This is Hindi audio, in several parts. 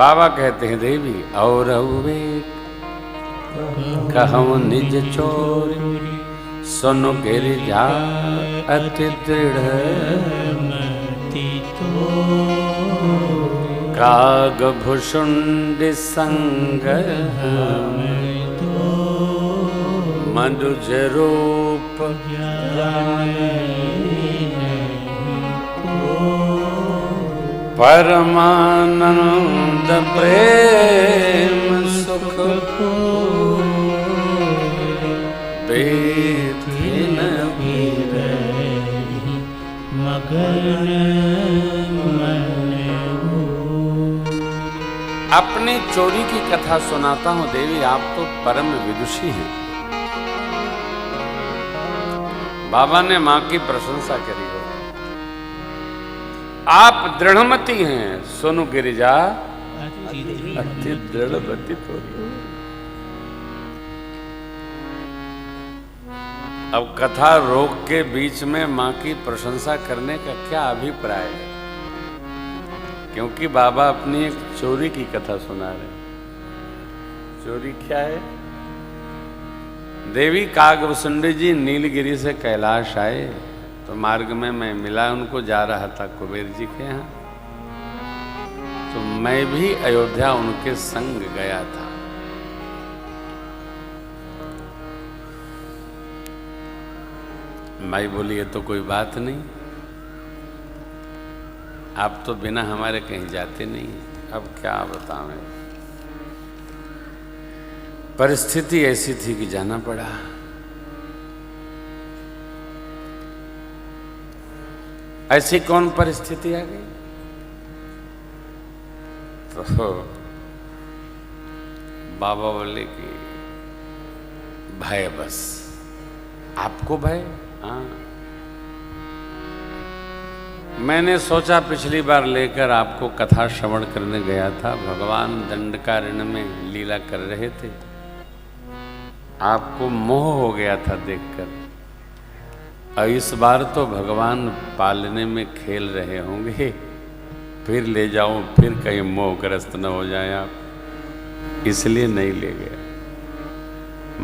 बाबा कहते हैं देवी और कहूँ निज चोरी सुनु गिरिजा अति दृढ़ काग भुषुंड संग मनुज रूप परमानंद प्रेम सुख बेथिन मगन अपनी चोरी की कथा सुनाता हूं देवी, आप तो परम विदुषी हैं। बाबा ने मां की प्रशंसा करी हो, आप दृढ़मती हैं, सुनु गिरिजा अति दृढ़मती थोड़ी। अब कथा रोक के बीच में मां की प्रशंसा करने का क्या अभिप्राय है, क्योंकि बाबा अपनी एक चोरी की कथा सुना रहे। चोरी क्या है? देवी कागभुषुंडी जी नीलगिरी से कैलाश आए तो मार्ग में मैं मिला उनको, जा रहा था कुबेर जी के यहाँ, तो मैं भी अयोध्या उनके संग गया था। माई बोली ये तो कोई बात नहीं, आप तो बिना हमारे कहीं जाते नहीं। अब क्या बताऊं, परिस्थिति ऐसी थी कि जाना पड़ा। ऐसी कौन परिस्थिति आ गई? तो बाबा बोले कि भय, बस आपको भय? हाँ, मैंने सोचा पिछली बार लेकर आपको कथा श्रवण करने गया था, भगवान दंडकारण्य में लीला कर रहे थे, आपको मोह हो गया था देखकर, और इस बार तो भगवान पालने में खेल रहे होंगे, फिर ले जाऊं, फिर कहीं मोहग्रस्त न हो जाए आप, इसलिए नहीं ले गया।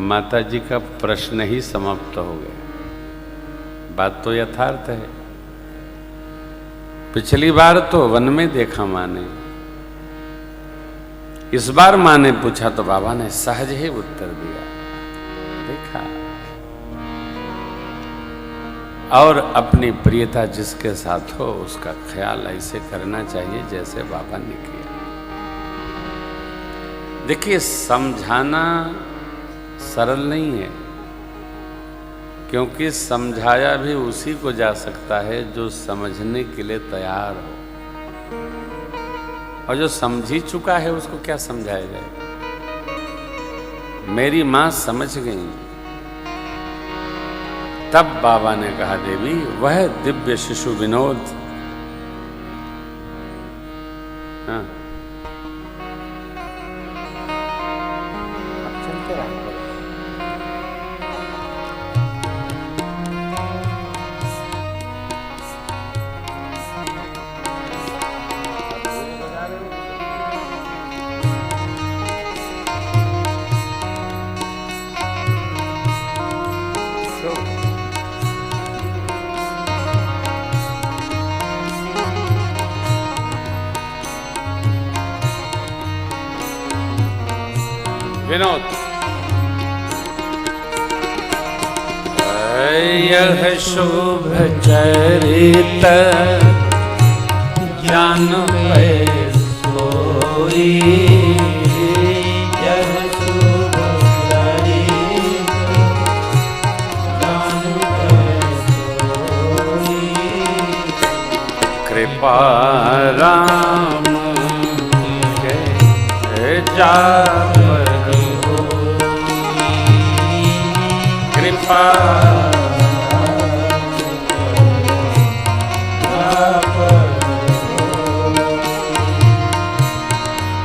माता जी का प्रश्न ही समाप्त हो गया। बात तो यथार्थ है। पिछली बार तो वन में देखा माँ ने, इस बार माँ ने पूछा तो बाबा ने सहज ही उत्तर दिया, देखा। और अपनी प्रियता जिसके साथ हो उसका ख्याल ऐसे करना चाहिए जैसे बाबा ने किया। देखिए, समझाना सरल नहीं है, क्योंकि समझाया भी उसी को जा सकता है जो समझने के लिए तैयार हो, और जो समझ ही चुका है उसको क्या समझाया जाए। मेरी मां समझ गई। तब बाबा ने कहा, देवी वह दिव्य शिशु विनोद, हाँ, विनोद, यह शुभ चरित जान पे सोई, यह शुभ चरित जान पे सोई, कृपा राम के जा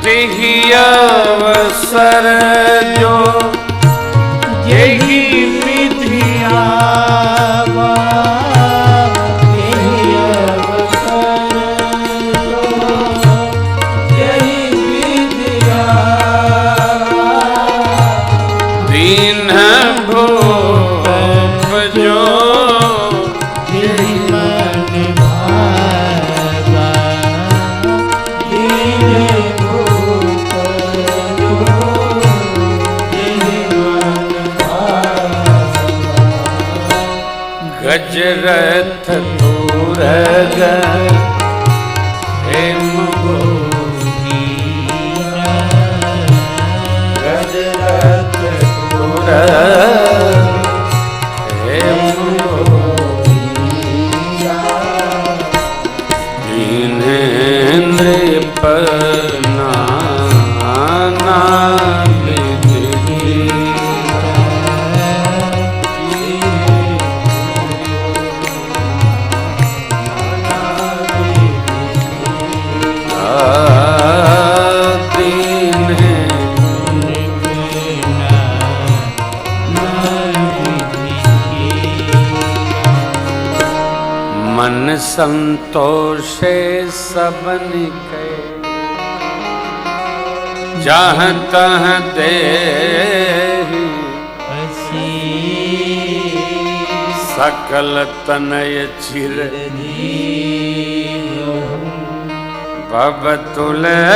यही अवसर जो यही विधिया, यही अवसर जो यही दीन भूप जो गजरथ दूरग हेम गजरथ दूरग हेम दीनेन्द्र पना मन संतोषे सबन के जहाँ तहाँ दे सकल तनय चिर भव तुलसीदास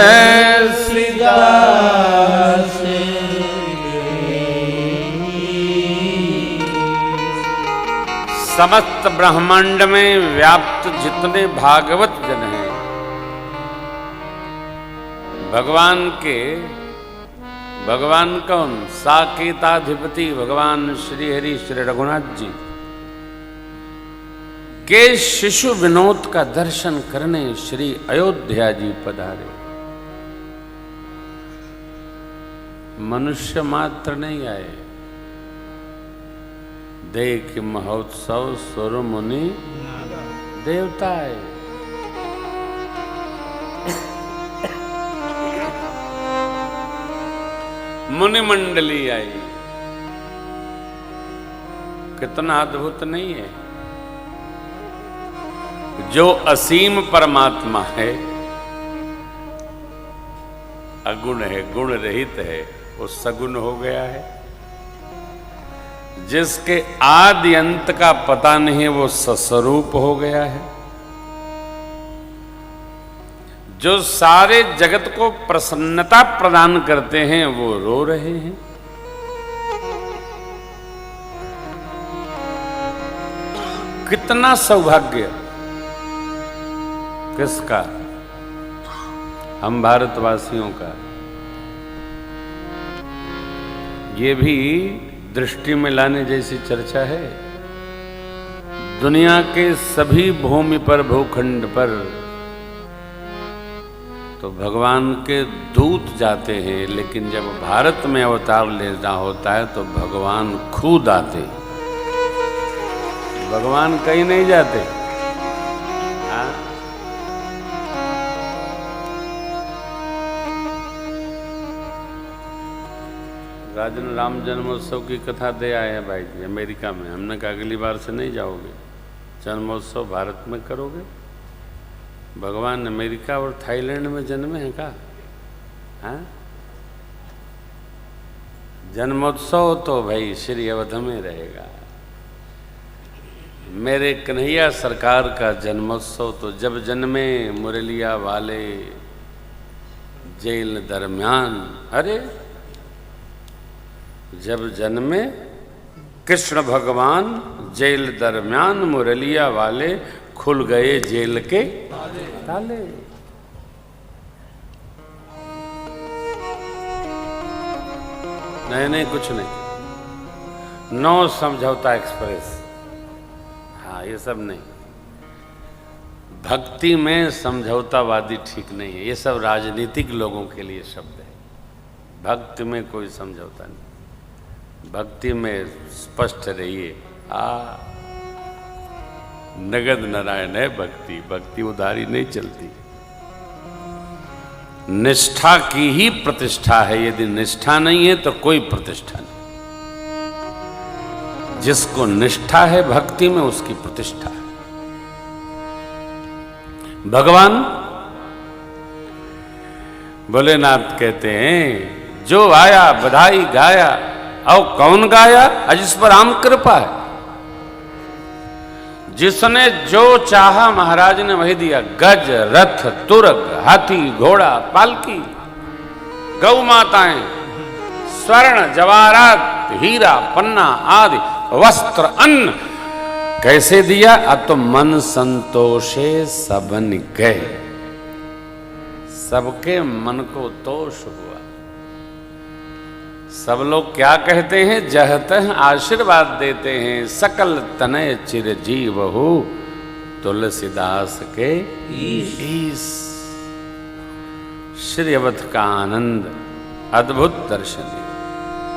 समस्त ब्रह्मांड में व्याप्त जितने भागवत जन हैं भगवान कौन? साकेताधिपति भगवान श्री हरि श्री रघुनाथ जी के शिशु विनोद का दर्शन करने श्री अयोध्या जी पधारे। मनुष्य मात्र नहीं आए, देख महोत्सव सुर मुनि देवता आए। मुनि मंडली आई। कितना अद्भुत नहीं है? जो असीम परमात्मा है, अगुण है, गुण रहित है, वो सगुण हो गया है। जिसके आदि अंत का पता नहीं वो सस्वरूप हो गया है। जो सारे जगत को प्रसन्नता प्रदान करते हैं वो रो रहे हैं। कितना सौभाग्य किसका? हम भारतवासियों का। ये भी दृष्टि में लाने जैसी चर्चा है। दुनिया के सभी भूमि पर, भूखंड पर तो भगवान के दूत जाते हैं, लेकिन जब भारत में अवतार लेना होता है तो भगवान खुद आते। भगवान कहीं नहीं जाते। हाँ? राजन राम जन्मोत्सव की कथा दे आए हैं भाई जी अमेरिका में। हमने कहा अगली बार से नहीं जाओगे, जन्मोत्सव भारत में करोगे। भगवान अमेरिका और थाईलैंड में जन्मे हैं का? हाँ? जन्मोत्सव तो भाई श्री अवध में रहेगा। मेरे कन्हैया सरकार का जन्मोत्सव तो जब जन्मे मुरलिया वाले जेल दरमियान, अरे जब जन्मे कृष्ण भगवान जेल दरमियान मुरलिया वाले खुल गए जेल के ताले। नहीं कुछ नहीं, नो समझौता एक्सप्रेस। हाँ, ये सब नहीं। भक्ति में समझौतावादी ठीक नहीं है। ये सब राजनीतिक लोगों के लिए शब्द है। भक्ति में कोई समझौता नहीं। भक्ति में स्पष्ट रहिए। नगद नारायण है भक्ति। भक्ति उधारी नहीं चलती। निष्ठा की ही प्रतिष्ठा है। यदि निष्ठा नहीं है तो कोई प्रतिष्ठा नहीं। जिसको निष्ठा है भक्ति में उसकी प्रतिष्ठा है। भगवान भोलेनाथ कहते हैं जो आया बधाई गाया, और कौन गाया? जिस पर राम कृपा है, जिसने जो चाहा महाराज ने वही दिया। गज, रथ, तुरग, हाथी, घोड़ा, पालकी, गौ माताएं, स्वर्ण, जवाहरात, हीरा, पन्ना आदि, वस्त्र, अन्न। कैसे दिया? अब तो मन संतोषे सबन गए, सबके मन को तोष हुआ। सब लोग क्या कहते हैं? जहतः आशीर्वाद देते हैं, सकल तनय चिरजीव हो तुलसीदास के ईश। श्री अवध का आनंद, अद्भुत दर्शन।